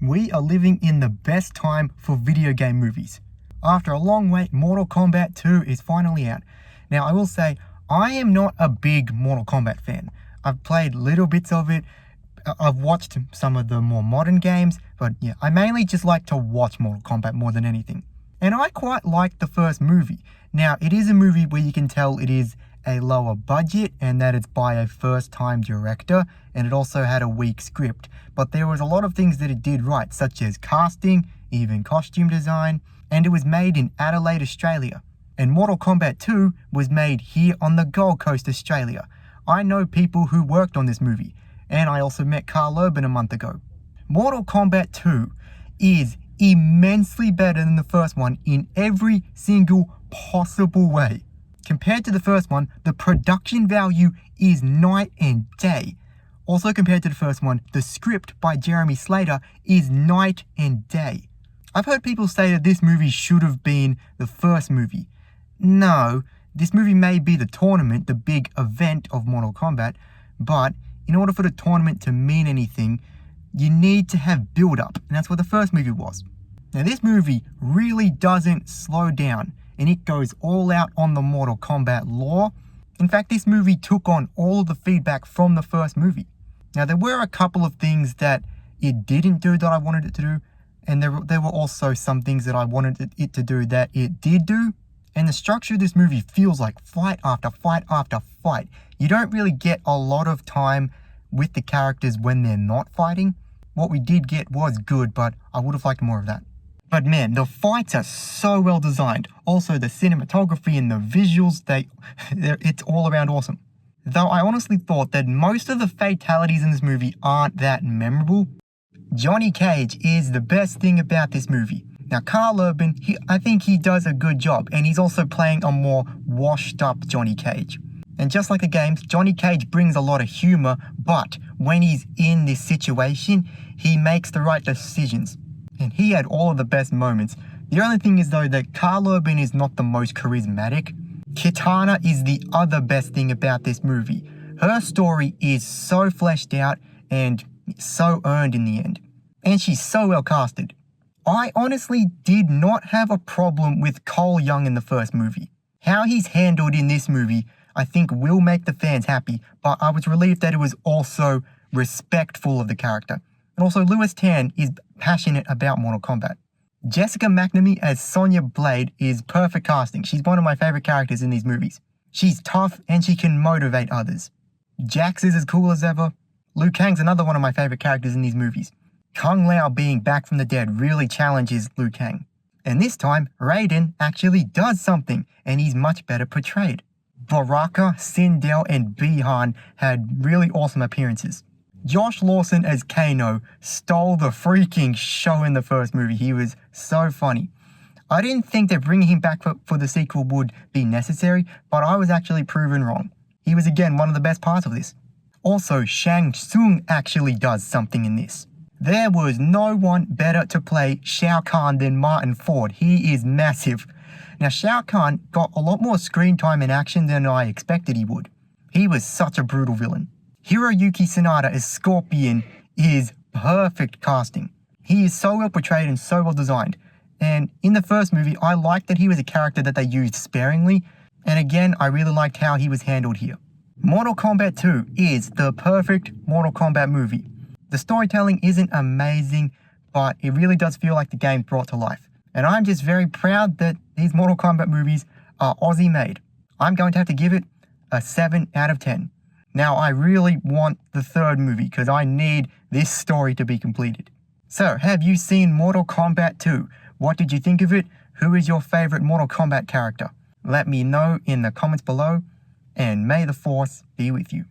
We are living in the best time for video game movies. After a long wait, Mortal Kombat 2 is finally out. Now, I will say, I am not a big Mortal Kombat fan. I've played little bits of it. I've watched some of the more modern games, but yeah, I mainly just like to watch Mortal Kombat more than anything. And I quite like the first movie. Now, it is a movie where you can tell it is a lower budget and that it's by a first-time director, and it also had a weak script. But there was a lot of things that it did right, such as casting, even costume design, and it was made in Adelaide, Australia. And Mortal Kombat 2 was made here on the Gold Coast, Australia. I know people who worked on this movie, and I also met Carl Urban a month ago. Mortal Kombat 2 is immensely better than the first one in every single possible way. Compared to the first one, the production value is night and day. Also compared to the first one, the script by Jeremy Slater is night and day. I've heard people say that this movie should have been the first movie. No, this movie may be the tournament, the big event of Mortal Kombat, but in order for the tournament to mean anything, you need to have build-up, and that's what the first movie was. Now, this movie really doesn't slow down, and it goes all out on the Mortal Kombat lore. In fact, this movie took on all of the feedback from the first movie. Now, there were a couple of things that it didn't do that I wanted it to do, and there were also some things that I wanted it to do that it did do. And the structure of this movie feels like fight after fight after fight. You don't really get a lot of time with the characters when they're not fighting. What we did get was good, but I would have liked more of that. But man, the fights are so well designed. Also, the cinematography and the visuals, it's all around awesome. Though I honestly thought that most of the fatalities in this movie aren't that memorable. Johnny Cage is the best thing about this movie. Now, Carl Urban, I think he does a good job, and he's also playing a more washed-up Johnny Cage. And just like the games, Johnny Cage brings a lot of humor, but when he's in this situation, he makes the right decisions. And he had all of the best moments. The only thing is, though, that Carl Urban is not the most charismatic. Kitana is the other best thing about this movie. Her story is so fleshed out and so earned in the end. And she's so well casted. I honestly did not have a problem with Cole Young in the first movie. How he's handled in this movie, I think will make the fans happy, but I was relieved that it was also respectful of the character. And also, Lewis Tan is passionate about Mortal Kombat. Jessica McNamee as Sonya Blade is perfect casting. She's one of my favorite characters in these movies. She's tough and she can motivate others. Jax is as cool as ever. Liu Kang's another one of my favorite characters in these movies. Kung Lao being back from the dead really challenges Liu Kang. And this time, Raiden actually does something, and he's much better portrayed. Baraka, Sindel, and Bihan had really awesome appearances. Josh Lawson as Kano stole the freaking show in the first movie. He was so funny. I didn't think that bringing him back for the sequel would be necessary, but I was actually proven wrong. He was again one of the best parts of this. Also, Shang Tsung actually does something in this. There was no one better to play Shao Kahn than Martin Ford. He is massive. Now, Shao Kahn got a lot more screen time and action than I expected he would. He was such a brutal villain. Hiroyuki Sanada as Scorpion is perfect casting. He is so well portrayed and so well designed. And in the first movie, I liked that he was a character that they used sparingly. And again, I really liked how he was handled here. Mortal Kombat 2 is the perfect Mortal Kombat movie. The storytelling isn't amazing, but it really does feel like the game's brought to life. And I'm just very proud that these Mortal Kombat movies are Aussie made. I'm going to have to give it a 7 out of 10. Now, I really want the third movie because I need this story to be completed. So, have you seen Mortal Kombat 2? What did you think of it? Who is your favorite Mortal Kombat character? Let me know in the comments below, and may the Force be with you.